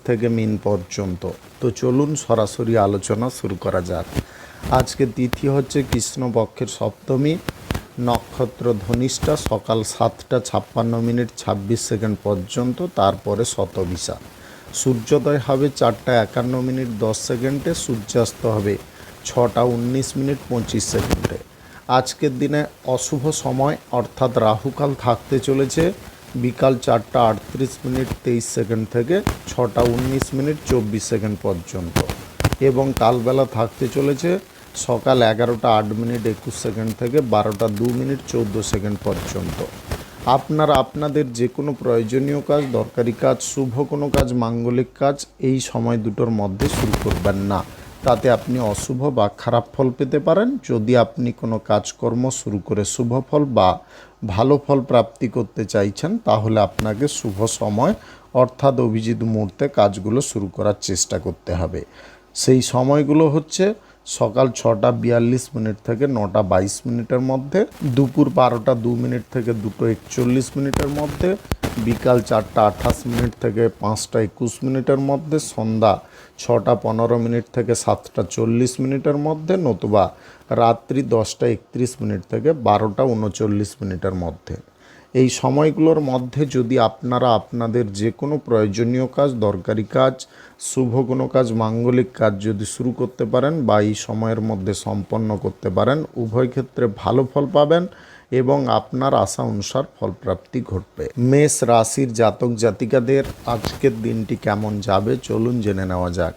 থেকে মিন পর্যন্ত। তো চলুন সরাসরি আলোচনা শুরু করা যাক। আজকে তিথি হচ্ছে কৃষ্ণপক্ষের সপ্তমী, নক্ষত্র ধনিষ্ঠা, সকাল 7টা 56 মিনিট 26 সেকেন্ড পর্যন্ত, তারপরে শতভিসা। সূর্যোদয় হবে 4টা 51 মিনিট 10 সেকেন্ডে, সূর্যাস্ত হবে 6টা 19 মিনিট 25 সেকেন্ডে। আজকের দিনে অশুভ সময় অর্থাৎ রাহুকাল থাকতে চলেছে বিকাল 4টা 38 মিনিট 23 সেকেন্ড থেকে 6টা 19 মিনিট 24 সেকেন্ড পর্যন্ত, এবং কালবেলা থাকতে চলেছে সকাল 11টা 8 মিনিট 21 সেকেন্ড থেকে 12টা 2 মিনিট 14 সেকেন্ড পর্যন্ত। আপনারা আপনাদের যে কোনো প্রয়োজনীয় কাজ, দরকারি কাজ, শুভ কোনো কাজ, মাঙ্গলিক কাজ এই সময় দুটোর মধ্যে শুরু করবেন না, তাতে আপনি অশুভ বা খারাপ ফল পেতে পারেন। যদি আপনি কোনো কাজকর্ম শুরু করে শুভ ফল বা ভালো ফল প্রাপ্তি করতে চাইছেন, তাহলে আপনাকে শুভ সময় অর্থাৎ অভিজিৎ মুহূর্তে কাজগুলো শুরু করার চেষ্টা করতে হবে। সেই সময়গুলো হচ্ছে সকাল 6টা 42 মিনিট থেকে 9টা 22 মিনিটের মধ্যে, দুপুর 12টা 2 মিনিট থেকে 2টো 41 মিনিটের মধ্যে, বিকাল 4টা 28 মিনিট থেকে 5টা 21 মিনিটের মধ্যে, সন্ধ্যা 6টা 15 মিনিট থেকে 7টা 40 মিনিটের মধ্যে, নতুবা রাত্রি 10টা 31 মিনিট থেকে 12টা 39 মিনিটের মধ্যে। এই সময়গুলোর মধ্যে যদি আপনারা আপনাদের যে কোনো প্রয়োজনীয় কাজ, দরকারি কাজ, শুভ কোনো কাজ, মাঙ্গলিক কাজ যদি শুরু করতে পারেন বা এই সময়ের মধ্যে সম্পন্ন করতে পারেন, উভয় ক্ষেত্রে ভালো ফল পাবেন এবং আপনার আশা অনুসার ফলপ্রাপ্তি ঘটবে। মেষ রাশির জাতক জাতিকাদের আজকের দিনটি কেমন যাবে চলুন জেনে নেওয়া যাক।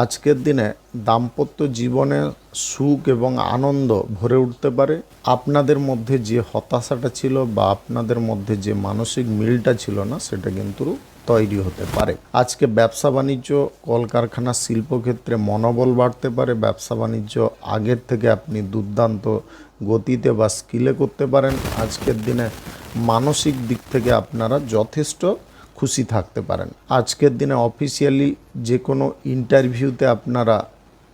আজকের দিনে দাম্পত্য জীবনে সুখ এবং আনন্দ ভরে উঠতে পারে। আপনাদের মধ্যে যে হতাশাটা ছিল বা আপনাদের মধ্যে যে মানসিক মিলটা ছিল না, সেটা কিন্তু তৈরি হতে পারে। আজকে ব্যবসা বাণিজ্য, কলকারখানা, শিল্পক্ষেত্রে মনোবল বাড়তে পারে। ব্যবসা বাণিজ্য আগের থেকে আপনি দুর্দান্ত গতিতে বা স্কিলে করতে পারেন। আজকের দিনে মানসিক দিক থেকে আপনারা যথেষ্ট খুশি থাকতে পারেন। আজকের দিনে অফিসিয়ালি যে কোনো ইন্টারভিউতে আপনারা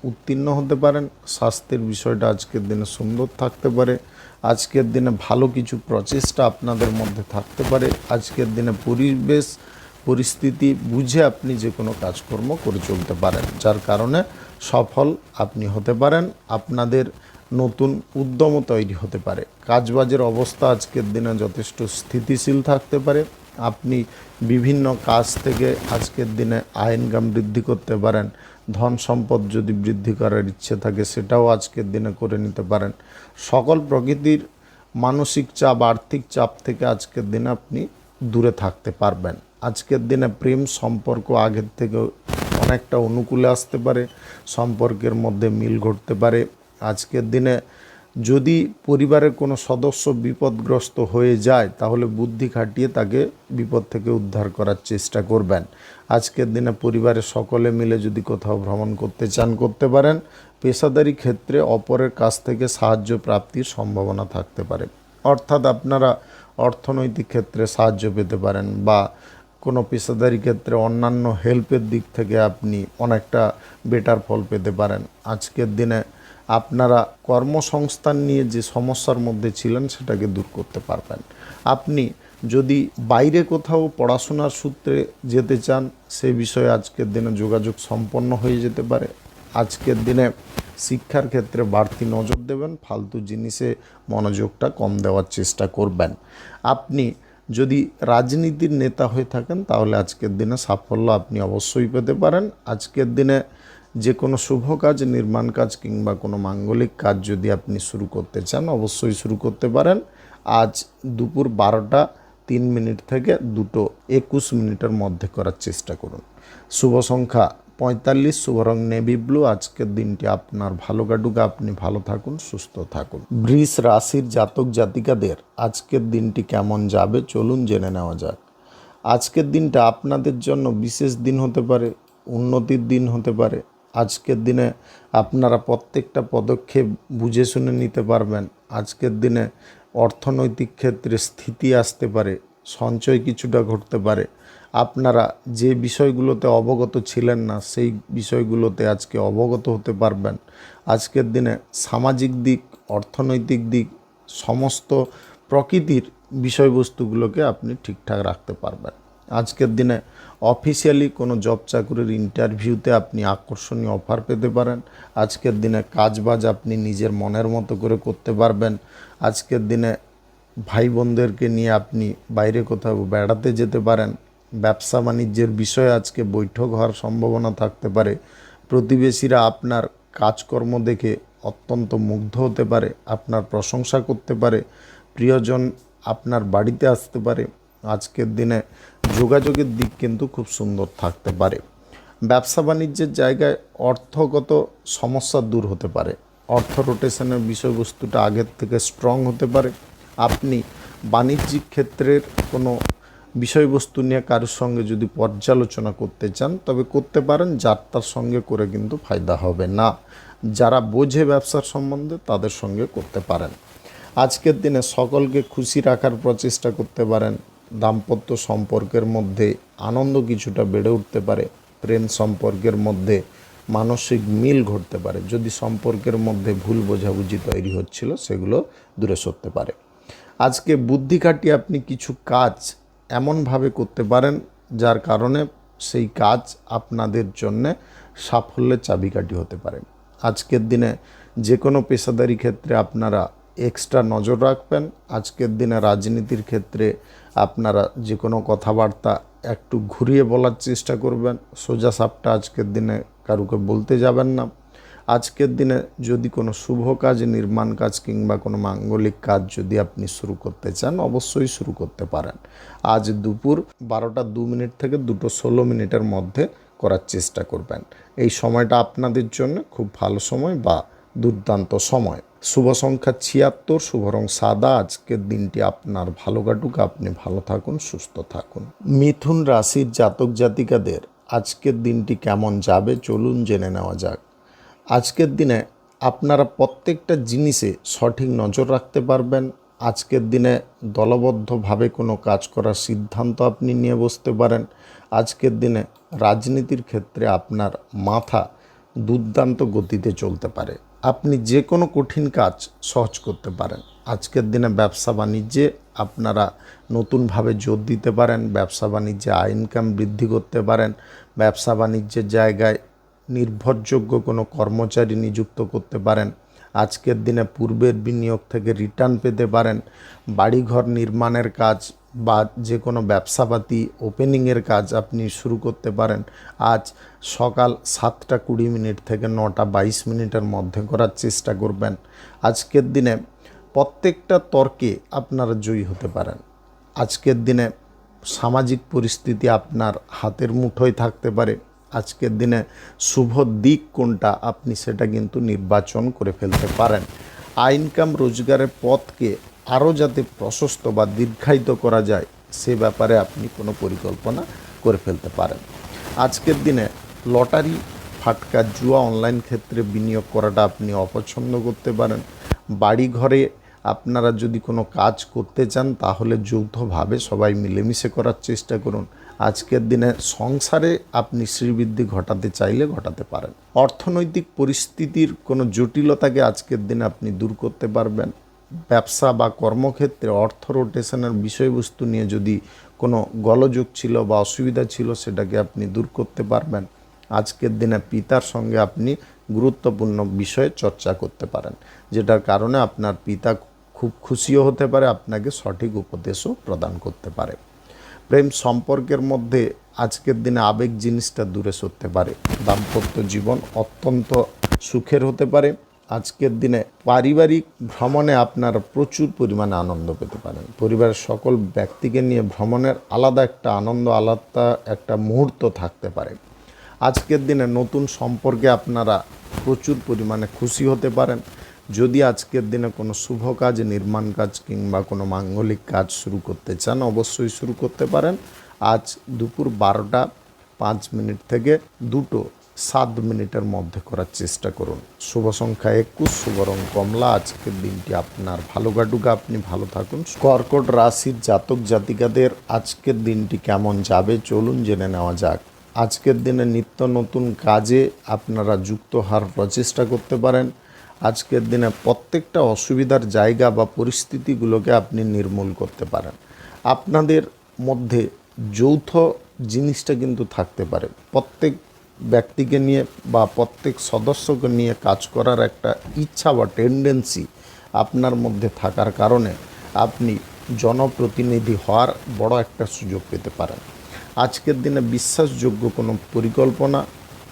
উত্তীর্ণ হতে পারেন। স্বাস্থ্যের বিষয়টা আজকের দিনে সুন্দর থাকতে পারে। আজকের দিনে ভালো কিছু প্রচেষ্টা আপনাদের মধ্যে থাকতে পারে। আজকের দিনে পরিবেশ পরিস্থিতি বুঝে আপনি যে কোনো কাজকর্ম করে চলতে পারেন, যার কারণে সফল আপনি হতে পারেন। আপনাদের নতুন উদ্যমও তৈরি হতে পারে। কাজবাজের অবস্থা আজকের দিনে যথেষ্ট স্থিতিশীল থাকতে পারে। আপনি বিভিন্ন কাজ থেকে আজকের দিনে আয় ইনকাম বৃদ্ধি করতে পারেন। ধন সম্পদ যদি বৃদ্ধি করার ইচ্ছে থাকে, সেটাও আজকের দিনে করে নিতে পারেন। সকল প্রকৃতির মানসিক চাপ, আর্থিক চাপ থেকে আজকের দিনে আপনি দূরে থাকতে পারবেন। আজকের দিনে প্রেম সম্পর্ক আগের থেকে অনেকটা অনুকূলে আসতে পারে। সম্পর্কের মধ্যে মিল ঘটতে পারে। আজকের দিনে যদি পরিবারের কোনো সদস্য বিপদগ্রস্ত হয়ে যায়, তাহলে বুদ্ধি খাটিয়ে তাকে বিপদ থেকে উদ্ধার করার চেষ্টা করবেন। আজকের দিনে পরিবারের সকলে মিলে যদি কোথাও ভ্রমণ করতে চান, করতে পারেন। পেশাদারি ক্ষেত্রে অপরের কাছ থেকে সাহায্য প্রাপ্তির সম্ভাবনা থাকতে পারে, অর্থাৎ আপনারা অর্থনৈতিক ক্ষেত্রে সাহায্য পেতে পারেন বা কোনো পেশাদারি ক্ষেত্রে অন্যান্য হেল্পের দিক থেকে আপনি অনেকটা বেটার ফল পেতে পারেন। আজকের দিনে আপনারা কর্মসংস্থান নিয়ে যে সমস্যার মধ্যে ছিলেন, সেটাকে দূর করতে পারবেন। আপনি যদি বাইরে কোথাও পড়াশোনার সূত্রে যেতে চান, সে বিষয়ে আজকের দিনে যোগাযোগ সম্পন্ন হয়ে যেতে পারে। আজকের দিনে শিক্ষার ক্ষেত্রে বাড়তি নজর দেবেন। ফালতু জিনিসে মনোযোগটা কম দেওয়ার চেষ্টা করবেন। আপনি যদি রাজনীতির নেতা হয়ে থাকেন, তাহলে আজকের দিনে সাফল্য আপনি অবশ্যই পেতে পারেন। আজকের দিনে যে কোনো শুভ কাজ, নির্মাণ কাজ কিংবা কোনো মাঙ্গলিক কাজ যদি আপনি শুরু করতে চান, অবশ্যই শুরু করতে পারেন। আজ দুপুর 12টা 3 মিনিট থেকে 2টো 21 মিনিটের মধ্যে করার চেষ্টা করুন। শুভ সংখ্যা 45, শুভ রং নেভি ব্লু। আজকের দিনটি আপনার ভালো কাটুক, আপনি ভালো থাকুন, সুস্থ থাকুন। বৃষ রাশির জাতক জাতিকাদের আজকের দিনটি কেমন যাবে চলুন জেনে নেওয়া যাক। আজকের দিনটা আপনাদের জন্য বিশেষ দিন হতে পারে, উন্নতির দিন হতে পারে। আজকের দিনে আপনারা প্রত্যেকটা পদক্ষেপ বুঝে শুনে নিতে পারবেন। আজকের দিনে অর্থনৈতিক ক্ষেত্রে স্থিতি আসতে পারে, সঞ্চয় কিছুটা ঘটতে পারে। আপনারা যে বিষয়গুলোতে অবগত ছিলেন না, সেই বিষয়গুলোতে আজকে অবগত হতে পারবেন। আজকের দিনে সামাজিক দিক, অর্থনৈতিক দিক, সমস্ত প্রকৃতির বিষয়বস্তুগুলোকে আপনি ঠিকঠাক রাখতে পারবেন। আজকের দিনে অফিসিয়ালি কোনো জব চাকরির ইন্টারভিউতে আপনি আকর্ষণীয় অফার পেতে পারেন। আজকের দিনে কাজবাজ আপনি নিজের মনের মতো করে করতে পারবেন। আজকের দিনে ভাই বোনদেরকে নিয়ে আপনি বাইরে কোথাও বেড়াতে যেতে পারেন। ব্যবসা বাণিজ্যের বিষয়ে আজকে বৈঠক হওয়ার সম্ভাবনা থাকতে পারে। প্রতিবেশীরা আপনার কাজকর্ম দেখে অত্যন্ত মুগ্ধ হতে পারে, আপনার প্রশংসা করতে পারে। প্রিয়জন আপনার বাড়িতে আসতে পারে। আজকের দিনে যোগাযোগের দিক কিন্তু খুব সুন্দর থাকতে পারে। ব্যবসা বাণিজ্যের জায়গায় অর্থগত সমস্যা দূর হতে পারে। অর্থ রোটেশনের বিষয়বস্তুটা আগের থেকে স্ট্রং হতে পারে। আপনি বাণিজ্যিক ক্ষেত্রের কোনো বিষয়বস্তু নিয়ে কারোর সঙ্গে যদি পর্যালোচনা করতে চান তবে করতে পারেন, যার তার সঙ্গে করে কিন্তু ফায়দা হবে না। যারা বোঝে ব্যবসার সম্বন্ধে তাদের সঙ্গে করতে পারেন। আজকের দিনে সকলকে খুশি রাখার প্রচেষ্টা করতে পারেন। দাম্পত্য সম্পর্কের মধ্যে আনন্দ কিছুটা বেড়ে উঠতে পারে। প্রেম সম্পর্কের মধ্যে মানসিক মিল ঘটতে পারে। যদি সম্পর্কের মধ্যে ভুল বোঝাবুঝি তৈরি হচ্ছিল সেগুলো দূরে সরতে পারে। আজকে বুদ্ধি খাটিয়ে আপনি কিছু কাজ এমনভাবে করতে পারেন যার কারণে সেই কাজ আপনাদের জন্যে সাফল্যের চাবিকাঠি হতে পারে। আজকের দিনে যে কোনো পেশাদারি ক্ষেত্রে আপনারা এক্সট্রা নজর রাখবেন। আজকের দিনে রাজনীতির ক্ষেত্রে আপনারা যে কোনো কথাবার্তা একটু ঘুরিয়ে বলার চেষ্টা করবেন। সোজা সাপটা আজকের দিনে কারুকে বলতে যাবেন না। আজকের দিনে যদি কোনো শুভ কাজ, নির্মাণ কাজ কিংবা কোনো মাঙ্গলিক কাজ যদি আপনি শুরু করতে চান অবশ্যই শুরু করতে পারেন। আজ দুপুর 12টা 2 মিনিট থেকে 2:16 মধ্যে করার চেষ্টা করবেন। এই সময়টা আপনাদের জন্য খুব ভালো সময় বা দুর্দান্ত সময়। শুভ সংখ্যা 76, শুভ রং সাদা। আজকের দিনটি আপনার ভালো কাটুক, আপনি ভালো থাকুন, সুস্থ থাকুন। মিথুন রাশির জাতক জাতিকাদের আজকের দিনটি কেমন যাবে চলুন জেনে নেওয়া যাক। আজকের দিনে আপনারা প্রত্যেকটা জিনিসে সঠিক নজর রাখতে পারবেন। আজকের দিনে দলবদ্ধভাবে কোনো কাজ করার সিদ্ধান্ত আপনি নিয়ে বসতে পারেন। আজকের দিনে রাজনীতির ক্ষেত্রে আপনার মাথা দুর্দান্ত গতিতে চলতে পারে। আপনি যে কোনো কঠিন কাজ সহজ করতে পারেন। আজকের দিনে ব্যবসা বাণিজ্যে আপনারা নতুনভাবে জোর দিতে পারেন। ব্যবসা বাণিজ্যে আয় ইনকাম বৃদ্ধি করতে পারেন। ব্যবসা বাণিজ্যের জায়গায় নির্ভরযোগ্য কোনো কর্মচারী নিযুক্ত করতে পারেন। আজকের দিনে পূর্বের বিনিয়োগ থেকে রিটার্ন পেতে পারেন। বাড়িঘর নির্মাণের কাজ বা যে কোনো ব্যবসাপাতি ওপেনিংয়ের কাজ আপনি শুরু করতে পারেন। আজ সকাল 7টা 20 মিনিট থেকে 9টা 22 মিনিটের মধ্যে করার চেষ্টা করবেন। আজকের দিনে প্রত্যেকটা তর্কে আপনারা জয়ী হতে পারেন। আজকের দিনে সামাজিক পরিস্থিতি আপনার হাতের মুঠোয় থাকতে পারে। আজকের দিনে শুভ দিক কোনটা আপনি সেটা কিন্তু নির্বাচন করে ফেলতে পারেন। আয় ইনকাম রোজগারের পথকে আরও যাতে প্রশস্ত বা দীর্ঘায়িত করা যায় সে ব্যাপারে আপনি কোনো পরিকল্পনা করে ফেলতে পারেন। আজকের দিনে লটারি, ফাটকা, জুয়া, অনলাইন ক্ষেত্রে বিনিয়োগ করাটা আপনি অপছন্দ করতে পারেন। বাড়ি ঘরে আপনারা যদি কোনো কাজ করতে চান তাহলে যৌথভাবে সবাই মিলেমিশে করার চেষ্টা করুন। আজকের দিনে সংসারে আপনি শ্রীবৃদ্ধি ঘটাতে চাইলে ঘটাতে পারেন। অর্থনৈতিক পরিস্থিতির কোনো জটিলতাকে আজকের দিনে আপনি দূর করতে পারবেন। ব্যবসা বা কর্মক্ষেত্রে অর্থ রোটেশনের বিষয়বস্তু নিয়ে যদি কোনো গোলযোগ ছিল বা অসুবিধা ছিল সেটাকে আপনি দূর করতে পারবেন। আজকের দিনে পিতার সঙ্গে আপনি গুরুত্বপূর্ণ বিষয়ে চর্চা করতে পারেন, যেটার কারণে আপনার পিতা খুব খুশিও হতে পারে, আপনাকে সঠিক উপদেশও প্রদান করতে পারে। প্রেম সম্পর্কের মধ্যে আজকের দিনে আবেগ জিনিসটা দূরে সরতে পারে। দাম্পত্য জীবন অত্যন্ত সুখের হতে পারে। আজকের দিনে পারিবারিক ভ্রমণে আপনারা প্রচুর পরিমাণে আনন্দ পেতে পারেন। পরিবারের সকল ব্যক্তিকে নিয়ে ভ্রমণের আলাদা একটা আনন্দ, আলাদা একটা মুহূর্ত থাকতে পারে। আজকের দিনে নতুন সম্পর্কে আপনারা প্রচুর পরিমাণে খুশি হতে পারেন। যদি আজকের দিনে কোনো শুভ কাজ, নির্মাণ কাজ কিংবা কোনো মাঙ্গলিক কাজ শুরু করতে চান অবশ্যই শুরু করতে পারেন। আজ দুপুর 12টা 5 মিনিট থেকে 2:07 মধ্যে করার চেষ্টা করুন। শুভ সংখ্যা 21, শুভ রং কমলা। আজকের দিনটি আপনার ভালো কাটুক, আপনি ভালো থাকুন। কর্কট রাশির জাতক জাতিকাদের আজকের দিনটি কেমন যাবে চলুন জেনে নেওয়া যাক। আজকের দিনে নিত্য নতুন কাজে আপনারা যুক্ত হওয়ার প্রচেষ্টা করতে পারেন। আজকের দিনে প্রত্যেকটা অসুবিধার জায়গা বা পরিস্থিতিগুলোকে আপনি নির্মূল করতে পারেন। আপনাদের মধ্যে যৌথ জিনিসটা কিন্তু থাকতে পারে। প্রত্যেক ব্যক্তিকে নিয়ে বা প্রত্যেক সদস্যকে নিয়ে কাজ করার একটা ইচ্ছা বা টেন্ডেন্সি আপনার মধ্যে থাকার কারণে আপনি জনপ্রতিনিধি হওয়ার বড় একটা সুযোগ পেতে পারেন। আজকের দিনে বিশ্বাসযোগ্য কোনো পরিকল্পনা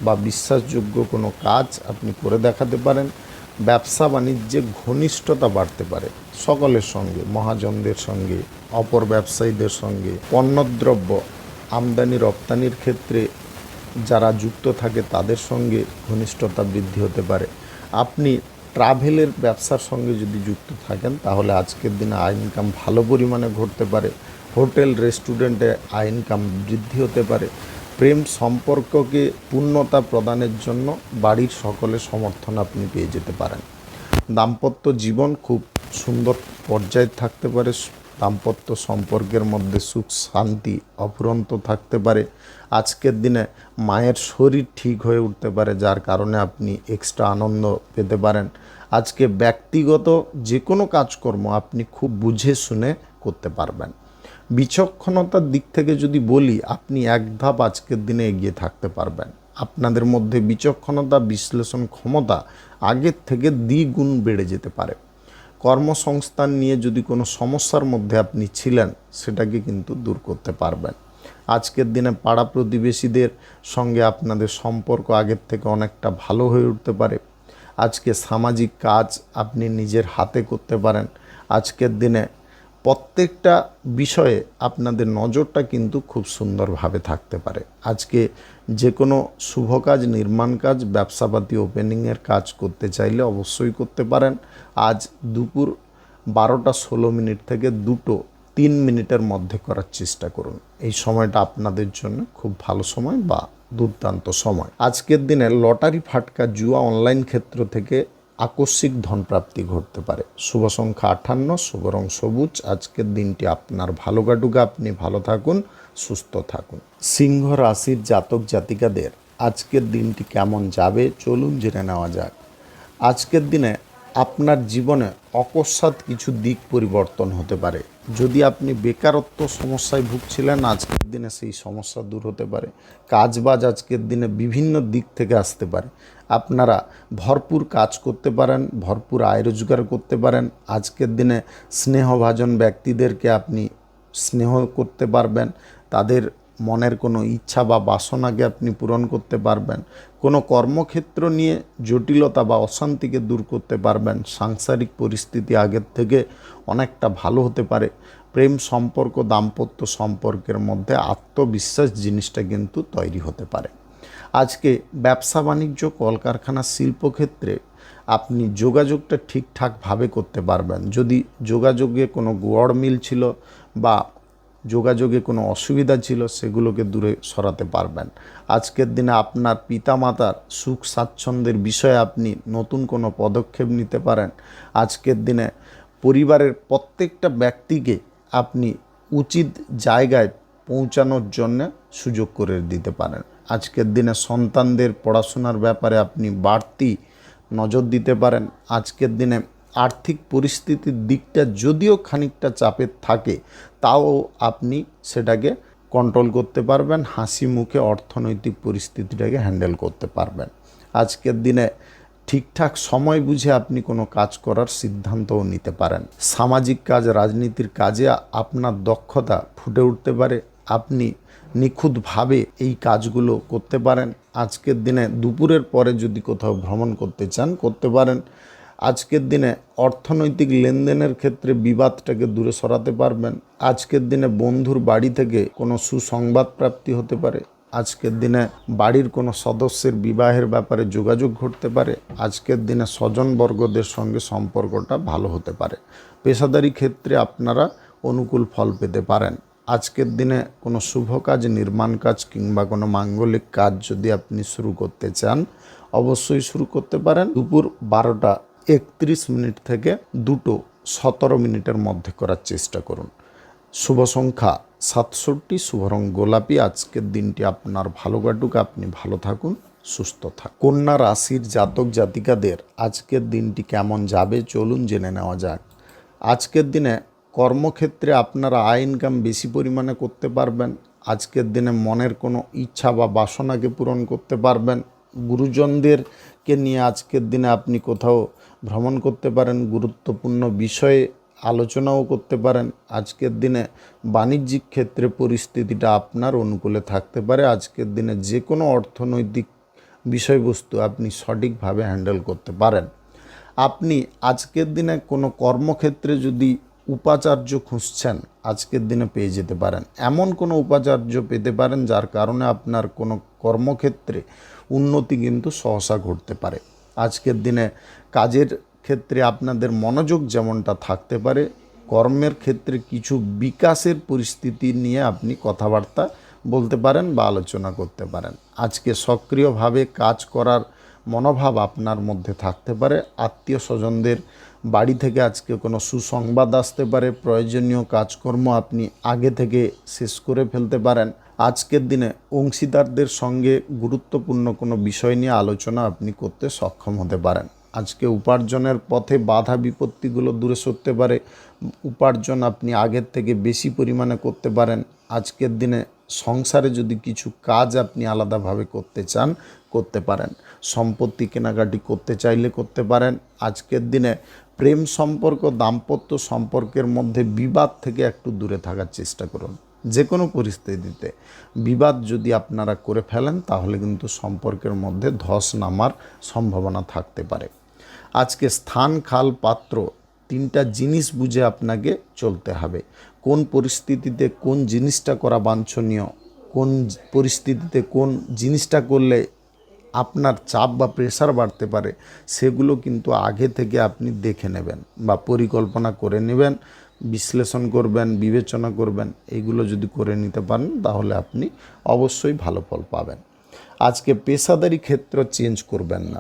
বা বিশ্বাসযোগ্য কোনো কাজ আপনি করে দেখাতে পারেন। ব্যবসা বাণিজ্যে ঘনিষ্ঠতা বাড়তে পারে সকলের সঙ্গে, মহাজনদের সঙ্গে, অপর ব্যবসায়ীদের সঙ্গে। পণ্যদ্রব্য আমদানি রপ্তানির ক্ষেত্রে যারা যুক্ত থাকে তাদের সঙ্গে ঘনিষ্ঠতা বৃদ্ধি হতে পারে। আপনি ট্রাভেলের ব্যবসার সঙ্গে যদি যুক্ত থাকেন তাহলে আজকের দিনে আয় ইনকাম ভালো পরিমাণে ঘটতে পারে। হোটেল রেস্টুরেন্টে আয় ইনকাম বৃদ্ধি হতে পারে। প্রেম সম্পর্ককে পূর্ণতা প্রদানের জন্য বাড়ির সকলের সমর্থন আপনি পেয়ে যেতে পারেন। দাম্পত্য জীবন খুব সুন্দর পর্যায়ে থাকতে পারে। দাম্পত্য সম্পর্কের মধ্যে সুখ শান্তি অফুরন্ত থাকতে পারে। আজকের দিনে মায়ের শরীর ঠিক হয়ে উঠতে পারে, যার কারণে আপনি এক্সট্রা আনন্দ পেতে পারেন। আজকে ব্যক্তিগত যে কোনো কাজকর্ম আপনি খুব বুঝে শুনে করতে পারবেন। বিচক্ষণতার দিক থেকে যদি বলি, আপনি এক ধাপ আজকের দিনে এগিয়ে থাকতে পারবেন। আপনাদের মধ্যে বিচক্ষণতা বিশ্লেষণ ক্ষমতা আগের থেকে দ্বিগুণ বেড়ে যেতে পারে। কর্মসংস্থান নিয়ে যদি কোনো সমস্যার মধ্যে আপনি ছিলেন সেটাকে কিন্তু দূর করতে পারবেন। আজকের দিনে পাড়া প্রতিবেশীদের সঙ্গে আপনাদের সম্পর্ক আগের থেকে অনেকটা ভালো হয়ে উঠতে পারে। আজকে সামাজিক কাজ আপনি নিজের হাতে করতে পারেন। আজকের দিনে প্রত্যেকটা বিষয়ে আপনাদের নজরটা কিন্তু খুব সুন্দরভাবে থাকতে পারে। আজকে যে কোনো শুভ কাজ, নির্মাণ কাজ, ব্যবসাপাতি ওপেনিংয়ের কাজ করতে চাইলে অবশ্যই করতে পারেন। আজ দুপুর 12:16 থেকে 2:03 মধ্যে করার চেষ্টা করুন। এই সময়টা আপনাদের জন্য খুব ভালো সময় বা দুর্দান্ত সময়। আজকের দিনে লটারি, ফাটকা, জুয়া, অনলাইন ক্ষেত্র থেকে আকস্মিক ধনপ্রাপ্তি ঘটতে পারে। শুভ সংখ্যা 58, শুভ রং সবুজ। আজকের দিনটি আপনার ভালো কাটুক, আপনি ভালো থাকুন, সুস্থ থাকুন। সিংহ রাশির জাতক জাতিকাদের আজকের দিনটি কেমন যাবে চলুন জেনে নেওয়া যাক। আজকের দিনে আপনার জীবনে অকস্মাৎ কিছু দিক পরিবর্তন হতে পারে। যদি আপনি বেকারত্ব সমস্যায় ভুগছিলেন, আজকের দিনে সেই সমস্যা দূর হতে পারে। কাজবাজ আজকের দিনে বিভিন্ন দিক থেকে আসতে পারে। আপনারা ভরপুর কাজ করতে পারেন, ভরপুর আয় রোজগার করতে পারেন। আজকের দিনে স্নেহভাজন ব্যক্তিদেরকে আপনি স্নেহ করতে পারবেন। তাদের মনের কোনো ইচ্ছা বা বাসনাকে আপনি পূরণ করতে পারবেন। কোনো কর্মক্ষেত্র নিয়ে জটিলতা বা অশান্তিকে দূর করতে পারবেন। সাংসারিক পরিস্থিতি আগের থেকে অনেকটা ভালো হতে পারে। প্রেম সম্পর্ক, দাম্পত্য সম্পর্কের মধ্যে আত্মবিশ্বাস জিনিসটা কিন্তু তৈরি হতে পারে। আজকে ব্যবসা বাণিজ্য, কলকারখানা, শিল্পক্ষেত্রে আপনি যোগাযোগটা ঠিকঠাকভাবে করতে পারবেন। যদি যোগাযোগে কোনো গড়মিল ছিল বা যোগাযোগে কোনো অসুবিধা ছিল সেগুলোকে দূরে সরাতে পারবেন। আজকের দিনে আপনার পিতামাতার সুখ স্বাচ্ছন্দ্যের বিষয়ে আপনি নতুন কোনো পদক্ষেপ নিতে পারেন। আজকের দিনে পরিবারের প্রত্যেকটা ব্যক্তিকে আপনি উচিত জায়গায় পৌঁছানোর জন্য সুযোগ করে দিতে পারেন। আজকের দিনে সন্তানদের পড়াশোনার ব্যাপারে আপনি বাড়তি নজর দিতে পারেন। আজকের দিনে আর্থিক পরিস্থিতির দিকটা যদিও খানিকটা চাপের থাকে, তাও আপনি সেটাকে কন্ট্রোল করতে পারবেন। হাসি মুখে অর্থনৈতিক পরিস্থিতিটাকে হ্যান্ডেল করতে পারবেন। আজকের দিনে ঠিকঠাক সময় বুঝে আপনি কোনো কাজ করার সিদ্ধান্তও নিতে পারেন। সামাজিক কাজ, রাজনীতির কাজে আপনার দক্ষতা ফুটে উঠতে পারে। আপনি নিখুঁতভাবে এই কাজগুলো করতে পারেন। আজকের দিনে দুপুরের পরে যদি কোথাও ভ্রমণ করতে চান করতে পারেন। আজকের দিনে অর্থনৈতিক লেনদেনের ক্ষেত্রে বিবাদটাকে দূরে সরাতে পারবেন। আজকের দিনে বন্ধুর বাড়ি থেকে কোনো সুসংবাদ প্রাপ্তি হতে পারে। আজকের দিনে বাড়ির কোনো সদস্যের বিবাহের ব্যাপারে যোগাযোগ ঘটতে পারে। আজকের দিনে স্বজনবর্গদের সঙ্গে সম্পর্কটা ভালো হতে পারে। পেশাদারি ক্ষেত্রে আপনারা অনুকূল ফল পেতে পারেন। আজকের দিনে কোনো শুভ কাজ, নির্মাণ কাজ কিংবা কোনো মাঙ্গলিক কাজ যদি আপনি শুরু করতে চান অবশ্যই শুরু করতে পারেন। দুপুর 12:31 থেকে 2:17 মধ্যে করার চেষ্টা করুন। শুভ সংখ্যা 67, শুভ রং গোলাপি। আজকের দিনটি আপনার ভালো কাটুক, আপনি ভালো থাকুন, সুস্থ থাকুন। কন্যা রাশির জাতক জাতিকাদের আজকের দিনটি কেমন যাবে চলুন জেনে নেওয়া যাক। আজকের দিনে কর্মক্ষেত্রে আপনারা আয় ইনকাম বেশি পরিমাণে করতে পারবেন। আজকের দিনে মনের কোনো ইচ্ছা বা বাসনাকে পূরণ করতে পারবেন। গুরুজনদেরকে নিয়ে আজকের দিনে আপনি কোথাও ভ্রমণ করতে পারেন, গুরুত্বপূর্ণ বিষয়ে আলোচনাও করতে পারেন। আজকের দিনে বাণিজ্যিক ক্ষেত্রে পরিস্থিতিটা আপনার অনুকূলে থাকতে পারে। আজকের দিনে যে কোনো অর্থনৈতিক বিষয়বস্তু আপনি সঠিকভাবে হ্যান্ডেল করতে পারেন। আপনি আজকের দিনে কোনো কর্মক্ষেত্রে যদি উপাচার্য খুঁজছেন, আজকের দিনে পেয়ে যেতে পারেন। এমন কোনো উপাচার্য পেতে পারেন যার কারণে আপনার কোনো কর্মক্ষেত্রে উন্নতি কিন্তু সহসা ঘটতে পারে। আজকের দিনে কাজের ক্ষেত্রে আপনাদের মনোযোগ যেমনটা থাকতে পারে, কর্মের ক্ষেত্রে কিছু বিকাশের পরিস্থিতি নিয়ে আপনি কথাবার্তা বলতে পারেন বা আলোচনা করতে পারেন। আজকে সক্রিয়ভাবে কাজ করার মনোভাব আপনার মধ্যে থাকতে পারে। আত্মীয় স্বজনদের বাড়ি থেকে আজকে কোনো সুসংবাদ আসতে পারে। প্রয়োজনীয় কাজকর্ম আপনি আগে থেকে শেষ করে ফেলতে পারেন। আজকের দিনে অংশীদারদের সঙ্গে গুরুত্বপূর্ণ কোনো বিষয় নিয়ে আলোচনা আপনি করতে সক্ষম হতে পারেন। আজকে উপার্জনের পথে বাধা বিপত্তিগুলো দূরে সরতে পারে। উপার্জন আপনি আগের থেকে বেশি পরিমাণে করতে পারেন। আজকের দিনে সংসারে যদি কিছু কাজ আপনি আলাদাভাবে করতে চান, করতে পারেন। সম্পত্তি কেনাকাটি করতে চাইলে করতে পারেন। আজকের দিনে প্রেম সম্পর্ক, দাম্পত্য সম্পর্কের মধ্যে বিবাদ থেকে একটু দূরে থাকার চেষ্টা করুন। যে কোনো পরিস্থিতিতে বিবাদ যদি আপনারা করে ফেলেন তাহলে কিন্তু সম্পর্কের মধ্যে ধস নামার সম্ভাবনা থাকতে পারে। আজকে স্থান, কাল, পাত্র তিনটা জিনিস বুঝে আপনাকে চলতে হবে। কোন পরিস্থিতিতে কোন জিনিসটা করা বাঞ্ছনীয়, কোন পরিস্থিতিতে কোন জিনিসটা করলে আপনার চাপ বা প্রেশার বাড়তে পারে, সেগুলো কিন্তু আগে থেকে আপনি দেখে নেবেন বা পরিকল্পনা করে নেবেন, বিশ্লেষণ করবেন, বিবেচনা করবেন। এইগুলো যদি করে নিতে পারেন তাহলে আপনি অবশ্যই ভালো ফল পাবেন। আজকে পেশাদারি ক্ষেত্র চেঞ্জ করবেন না।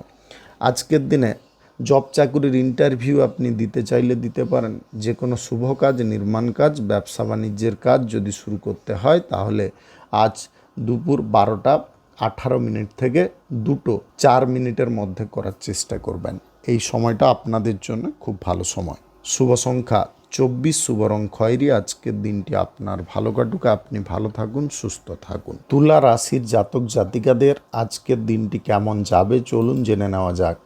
আজকের দিনে জব চাকুরির ইন্টারভিউ আপনি দিতে চাইলে দিতে পারেন। যে কোনো শুভ কাজ, নির্মাণ কাজ, ব্যবসা বাণিজ্যের কাজ যদি শুরু করতে হয় তাহলে আজ দুপুর 12:18 থেকে 2:04 মধ্যে করার চেষ্টা করবেন। এই সময়টা আপনাদের জন্য খুব ভালো সময়। শুভ সংখ্যা 24, শুভ রং খয়েরি। আজকের দিনটি আপনার ভালো কাটুক, আপনি ভালো থাকুন, সুস্থ থাকুন। তুলা রাশির জাতক জাতিকাদের আজকের দিনটি কেমন যাবে চলুন জেনে নেওয়া যাক।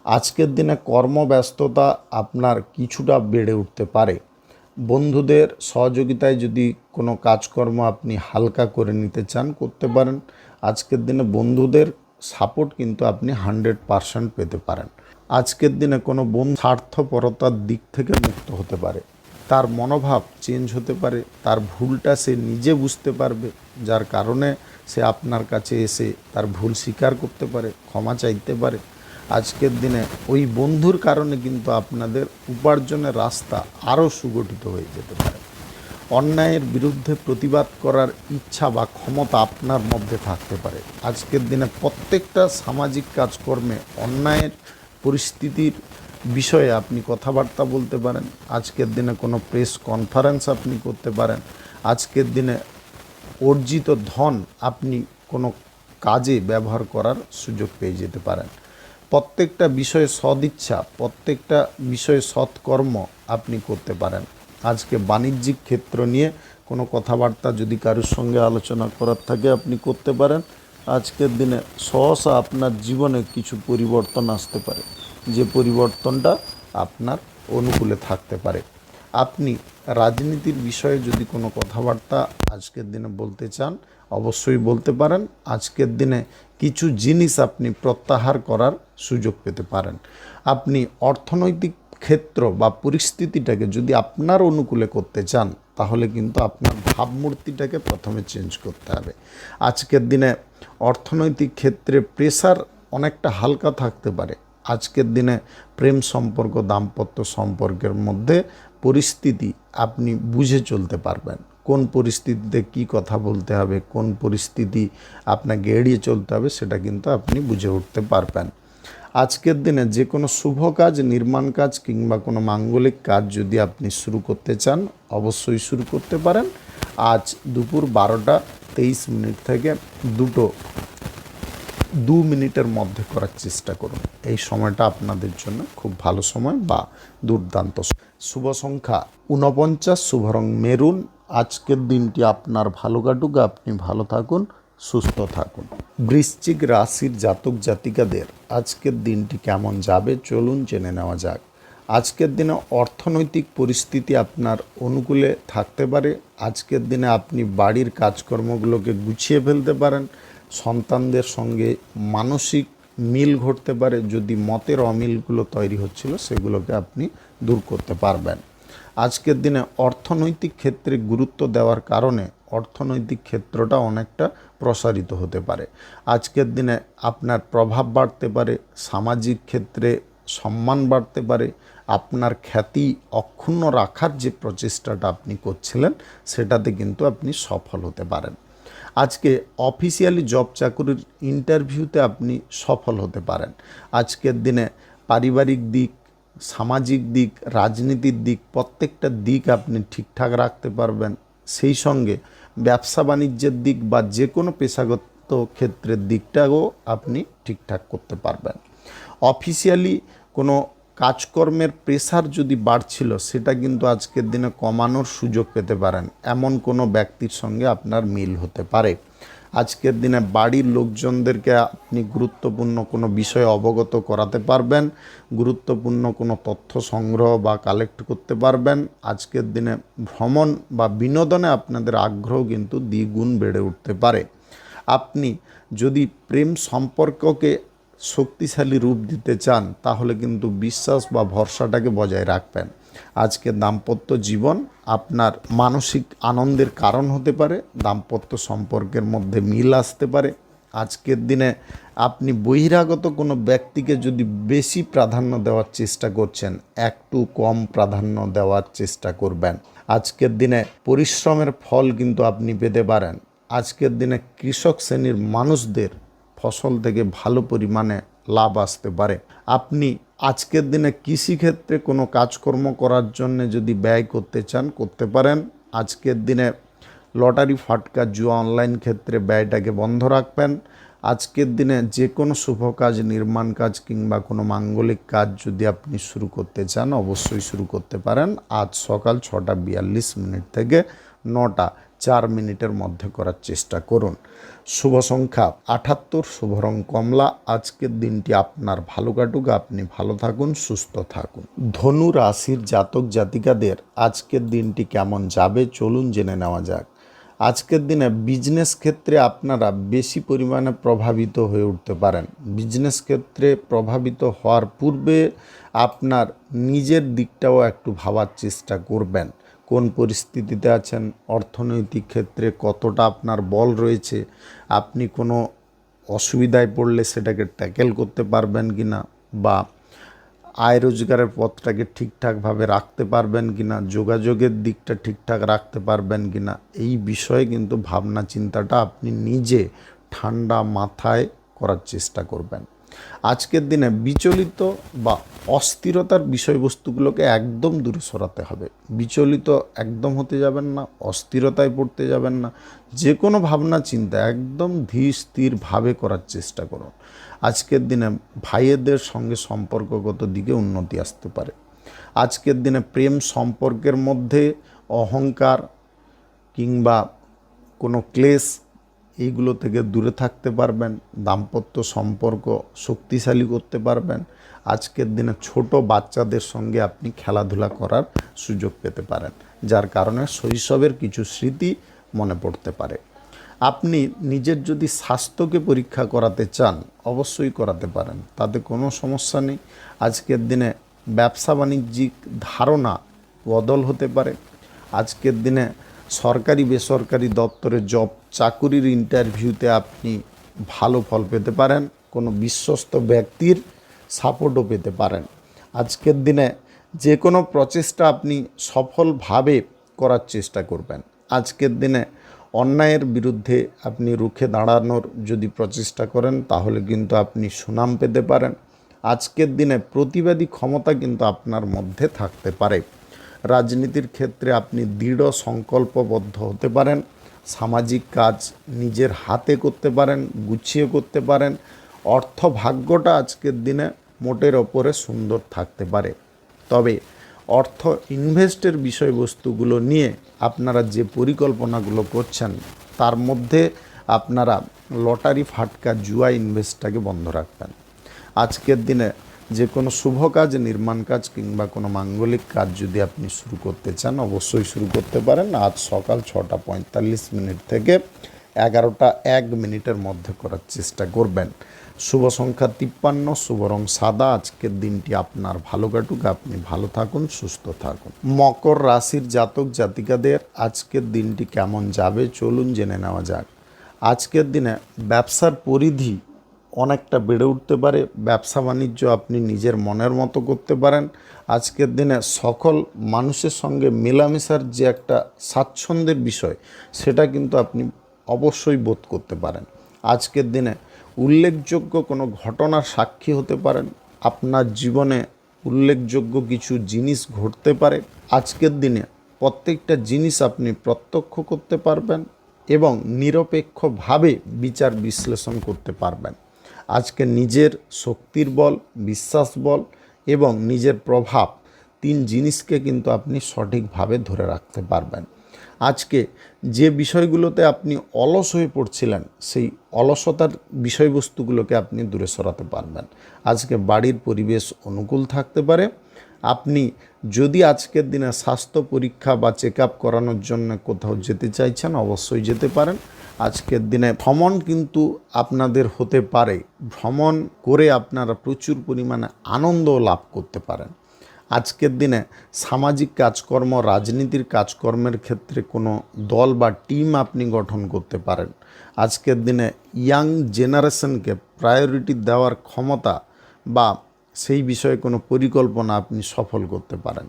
আজকের দিনে কর্মব্যস্ততা আপনার কিছুটা বেড়ে উঠতে পারে। বন্ধুদের সহযোগিতায় যদি কোনো কাজকর্ম আপনি হালকা করে নিতে চান, করতে পারেন। আজকের দিনে বন্ধুদের সাপোর্ট কিন্তু আপনি 100% পেতে পারেন। আজকের দিনে কোনো বন্ধু স্বার্থপরতার দিক থেকে মুক্ত হতে পারে। তার মনোভাব চেঞ্জ হতে পারে, তার ভুলটা সে নিজে বুঝতে পারবে, যার কারণে সে আপনার কাছে এসে তার ভুল স্বীকার করতে পারে, ক্ষমা চাইতে পারে। আজকের দিনে ওই বন্ধুর কারণে কিন্তু আপনাদের উপার্জনের রাস্তা আরও সুগঠিত হয়ে যেতে পারে। অন্যায়ের বিরুদ্ধে প্রতিবাদ করার ইচ্ছা বা ক্ষমতা আপনার মধ্যে থাকতে পারে। আজকের দিনে প্রত্যেকটা সামাজিক কাজকর্মে অন্যায়ের পরিস্থিতির বিষয়ে আপনি কথাবার্তা বলতে পারেন। আজকের দিনে কোনো প্রেস কনফারেন্স আপনি করতে পারেন। আজকের দিনে অর্জিত ধন আপনি কোনো কাজে ব্যবহার করার সুযোগ পেয়ে যেতে পারেন। প্রত্যেকটা বিষয়ে সদিচ্ছা, প্রত্যেকটা বিষয়ে সৎকর্ম আপনি করতে পারেন। আজকে বাণিজ্যিক ক্ষেত্র নিয়ে কোনো কথাবার্তা যদি কারোর সঙ্গে আলোচনা করার থাকে আপনি করতে পারেন। আজকের দিনে সহসা আপনার জীবনে কিছু পরিবর্তন আসতে পারে, যে পরিবর্তনটা আপনার অনুকূলে থাকতে পারে। আপনি রাজনীতির বিষয়ে যদি কোনো কথাবার্তা আজকের দিনে বলতে চান অবশ্যই বলতে পারেন। আজকের দিনে কিছু জিনিস আপনি প্রত্যাহার করার সুযোগ পেতে পারেন। আপনি অর্থনৈতিক ক্ষেত্র বা পরিস্থিতিটাকে যদি আপনার অনুকূলে করতে চান তাহলে কিন্তু আপনার ভাবমূর্তিটাকে প্রথমে চেঞ্জ করতে হবে। আজকের দিনে অর্থনৈতিক ক্ষেত্রে প্রেশার অনেকটা হালকা থাকতে পারে। আজকের দিনে প্রেম সম্পর্ক, দাম্পত্য সম্পর্কের মধ্যে পরিস্থিতি আপনি বুঝে চলতে পারবেন। কোন পরিস্থিতিতে কি কথা বলতে হবে, কোন পরিস্থিতি আপনাকে এড়িয়ে চলতে হবে সেটা কিন্তু আপনি বুঝে উঠতে পারবেন। আজকের দিনে যে কোনো শুভ কাজ, নির্মাণ কাজ কিংবা কোনো মাঙ্গলিক কাজ যদি আপনি শুরু করতে চান অবশ্যই শুরু করতে পারেন। আজ দুপুর 12:23 থেকে 2:02 মধ্যে করার চেষ্টা করুন। এই সময়টা আপনাদের জন্য খুব ভালো সময় বা দুর্দান্ত। শুভ সংখ্যা 49, শুভ রং মেরুন। আজকের দিনটি আপনার ভালো কাটুক, আপনি ভালো থাকুন, সুস্থ থাকুন। বৃশ্চিক রাশির জাতক জাতিকাদের আজকের দিনটি কেমন যাবে চলুন জেনে নেওয়া যাক। আজকের দিনে অর্থনৈতিক পরিস্থিতি আপনার অনুকূলে থাকতে পারে। আজকের দিনে আপনি বাড়ির কাজকর্মগুলোকে গুছিয়ে ফেলতে পারেন। সন্তানদের সঙ্গে মানসিক মিল ঘটতে পারে। যদি মতের অমিলগুলো তৈরি হচ্ছিল সেগুলোকে আপনি দূর করতে পারবেন। আজকের দিনে অর্থনৈতিক ক্ষেত্রে গুরুত্ব দেওয়ার কারণে অর্থনৈতিক ক্ষেত্রটা অনেকটা প্রসারিত হতে পারে। আজকের দিনে আপনার প্রভাব বাড়তে পারে, সামাজিক ক্ষেত্রে সম্মান বাড়তে পারে। আপনার খ্যাতি অক্ষুণ্ণ রাখার যে প্রচেষ্টাটা আপনি করছিলেন সেটাতে কিন্তু আপনি সফল হতে পারেন। আজকে অফিসিয়ালি জব চাকরির ইন্টারভিউতে আপনি সফল হতে পারেন। আজকের দিনে পারিবারিক দিক, সামাজিক দিক, রাজনীতির দিক, প্রত্যেকটা দিক আপনি ঠিকঠাক রাখতে পারবেন। সেই সঙ্গে ব্যবসা বাণিজ্যের দিক বা যে কোনো পেশাগত ক্ষেত্রের দিকটাও আপনি ঠিকঠাক করতে পারবেন। অফিসিয়ালি কোনো কাজকর্মের প্রেশার যদি বাড়ছিল সেটা কিন্তু আজকের দিনে কমানোর সুযোগ পেতে পারেন। এমন কোনো ব্যক্তির সঙ্গে আপনার মিল হতে পারে। আজকের দিনে বাড়ির লোকজনদেরকে আপনি গুরুত্বপূর্ণ কোনো বিষয়ে অবগত করাতে পারবেন। গুরুত্বপূর্ণ কোনো তথ্য সংগ্রহ বা কালেক্ট করতে পারবেন। আজকের দিনে ভ্রমণ বা বিনোদনে আপনাদের আগ্রহ কিন্তু দ্বিগুণ বেড়ে উঠতে পারে। আপনি যদি প্রেম সম্পর্ককে শক্তিশালী রূপ দিতে চান তাহলে কিন্তু বিশ্বাস বা ভরসাটাকে বজায় রাখবেন। আজকে দাম্পত্য জীবন আপনার মানসিক আনন্দের কারণ হতে পারে। দাম্পত্য সম্পর্কের মধ্যে মিল আসতে পারে। আজকের দিনে আপনি বহিরাগত কোনো ব্যক্তিকে যদি বেশি প্রাধান্য দেওয়ার চেষ্টা করছেন, একটু কম প্রাধান্য দেওয়ার চেষ্টা করবেন। আজকের দিনে পরিশ্রমের ফল কিন্তু আপনি পেতে পারেন। আজকের দিনে কৃষক শ্রেণীর মানুষদের ফসল থেকে ভালো পরিমাণে লাভ আসতে পারে। আপনি আজকের দিনে কৃষিক্ষেত্রে কোনো কাজকর্ম করার জন্য যদি ব্যয় করতে চান করতে পারেন। আজকের দিনে লটারি, ফাটকা, জুয়া, অনলাইন ক্ষেত্রে ব্যয়টাকে বন্ধ রাখবেন। আজকের দিনে যে কোনো শুভ কাজ, নির্মাণ কাজ কিংবা কোনো মাঙ্গলিক কাজ যদি আপনি শুরু করতে চান অবশ্যই শুরু করতে পারেন। আজ সকাল 6:42 থেকে 9:04 মধ্যে করার চেষ্টা করুন। শুভ সংখ্যা 78, শুভ রং কমলা। আজকের দিনটি আপনার ভালো কাটুক, আপনি ভালো থাকুন, সুস্থ থাকুন। ধনু রাশির জাতক জাতিকাদের আজকের দিনটি কেমন যাবে চলুন জেনে নেওয়া যাক। আজকের দিনে বিজনেস ক্ষেত্রে আপনারা বেশি পরিমাণে প্রভাবিত হয়ে উঠতে পারেন। বিজনেস ক্ষেত্রে প্রভাবিত হওয়ার পূর্বে আপনার নিজের দিকটাও একটু ভাবার চেষ্টা করবেন। কোন পরিস্থিতিতে আছেন, অর্থনৈতিক ক্ষেত্রে কতটা আপনার বল রয়েছে, আপনি কোনো অসুবিধায় পড়লে সেটাকে ট্যাকেল করতে পারবেন কি না, বা আয় রোজগারের পথটাকে ঠিকঠাকভাবে রাখতে পারবেন কি না, যোগাযোগের দিকটা ঠিকঠাক রাখতে পারবেন কি না, এই বিষয়ে কিন্তু ভাবনা চিন্তাটা আপনি নিজে ঠান্ডা মাথায় করার চেষ্টা করবেন। আজকের দিনে বিচলিত বা অস্থিরতার বিষয়বস্তুগুলোকে একদম দূরে সরাতে হবে। বিচলিত একদম হতে যাবেন না, অস্থিরতায় পড়তে যাবেন না। যে কোনো ভাবনা চিন্তা একদম ধীর স্থিরভাবে করার চেষ্টা করুন। আজকের দিনে ভাইয়েদের সঙ্গে সম্পর্কগত দিকে উন্নতি আসতে পারে। আজকের দিনে প্রেম সম্পর্কের মধ্যে অহংকার কিংবা কোনো ক্লেশ এইগুলো থেকে দূরে থাকতে পারবেন। দাম্পত্য সম্পর্ক শক্তিশালী করতে পারবেন। আজকের দিনে ছোট বাচ্চাদের সঙ্গে আপনি খেলাধুলা করার সুযোগ পেতে পারেন, যার কারণে শৈশবের কিছু স্মৃতি মনে পড়তে পারে। আপনি নিজের যদি স্বাস্থ্যকে পরীক্ষা করাতে চান অবশ্যই করাতে পারেন, তাতে কোনো সমস্যা নেই। আজকের দিনে ব্যবসা বাণিজ্যিক ধারণা বদল হতে পারে। আজকের দিনে সরকারি বেসরকারি দপ্তরে জব চাকুরির ইন্টারভিউতে আপনি ভালো ফল পেতে পারেন। কোনো বিশ্বস্ত ব্যক্তির সাপোর্টও পেতে পারেন। আজকের দিনে যে কোনো প্রচেষ্টা আপনি সফলভাবে করার চেষ্টা করবেন। আজকের দিনে অন্যায়ের বিরুদ্ধে আপনি রুখে দাঁড়ানোর যদি প্রচেষ্টা করেন তাহলে কিন্তু আপনি সুনাম পেতে পারেন। আজকের দিনে প্রতিবাদী ক্ষমতা কিন্তু আপনার মধ্যে থাকতে পারে। রাজনীতির ক্ষেত্রে আপনি দৃঢ় সংকল্পবদ্ধ হতে পারেন। সামাজিক কাজ নিজের হাতে করতে পারেন, গুছিয়ে করতে পারেন। অর্থ ভাগ্যটা আজকের দিনে মোটের ওপরে সুন্দর থাকতে পারে। তবে অর্থ ইনভেস্টের বিষয়বস্তুগুলো নিয়ে আপনারা যে পরিকল্পনাগুলো করছেন তার মধ্যে আপনারা লটারি ফাটকা জুয়া ইনভেস্টটাকে বন্ধ রাখবেন। আজকের দিনে যে কোনো শুভ কাজ, নির্মাণ কাজ কিংবা কোনো মাঙ্গলিক কাজ যদি আপনি শুরু করতে চান অবশ্যই শুরু করতে পারেন। আজ সকাল 6:45 থেকে 11:01 মধ্যে করার চেষ্টা করবেন। শুভ সংখ্যা 53, শুভ রং সাদা। আজকের দিনটি আপনার ভালো কাটুক, আপনি ভালো থাকুন, সুস্থ থাকুন। মকর রাশির জাতক জাতিকাদের আজকের দিনটি কেমন যাবে চলুন জেনে নেওয়া যাক। আজকের দিনে ব্যবসার পরিধি অনেকটা বেড়ে উঠতে পারে। ব্যবসা বাণিজ্য আপনি নিজের মনের মতো করতে পারেন। আজকের দিনে সকল মানুষের সঙ্গে মেলামেশার যে একটা স্বাচ্ছন্দ্যের বিষয় সেটা কিন্তু আপনি অবশ্যই বোধ করতে পারেন। আজকের দিনে উল্লেখযোগ্য কোনো ঘটনার সাক্ষী হতে পারেন। আপনার জীবনে উল্লেখযোগ্য কিছু জিনিস ঘটতে পারে। আজকের দিনে প্রত্যেকটা জিনিস আপনি প্রত্যক্ষ করতে পারবেন এবং নিরপেক্ষভাবে বিচার বিশ্লেষণ করতে পারবেন। আজকে নিজের শক্তির বল, বিশ্বাস বল এবং নিজের প্রভাব, 3 জিনিসকে কিন্তু আপনি সঠিকভাবে ধরে রাখতে পারবেন। আজকে যে বিষয়গুলোতে আপনি অলস হয়ে পড়ছিলেন সেই অলসতার বিষয়বস্তুগুলোকে আপনি দূরে সরাতে পারবেন। আজকে বাড়ির পরিবেশ অনুকূল থাকতে পারে। আপনি যদি আজকের দিনে স্বাস্থ্য পরীক্ষা বা চেক আপ করানোর জন্য কোথাও যেতে চাইছেন অবশ্যই যেতে পারেন। আজকের দিনে ভ্রমণ কিন্তু আপনাদের হতে পারে। ভ্রমণ করে আপনারা প্রচুর পরিমাণে আনন্দ লাভ করতে পারেন। আজকের দিনে সামাজিক কাজকর্ম, রাজনীতির কাজকর্মের ক্ষেত্রে কোনো দল বা টিম আপনি গঠন করতে পারেন। আজকের দিনে ইয়াং জেনারেশনকে প্রায়োরিটি দেওয়ার ক্ষমতা বা সেই বিষয়ে কোনো পরিকল্পনা আপনি সফল করতে পারেন।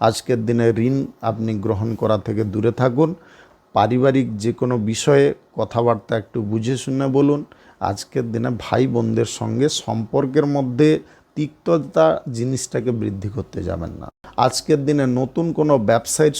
আজকের দিনে ঋণ আপনি গ্রহণ করা থেকে দূরে থাকুন। পারিবারিক যে কোনো বিষয়ে কথাবার্তা একটু বুঝে শুনে বলুন। আজকের দিনে ভাই বোনদের সঙ্গে সম্পর্কের মধ্যে তিক্ততা জিনিসটাকে বৃদ্ধি করতে যাবেন না। আজকের দিনে নতুন কোনো ব্যবসায়ীর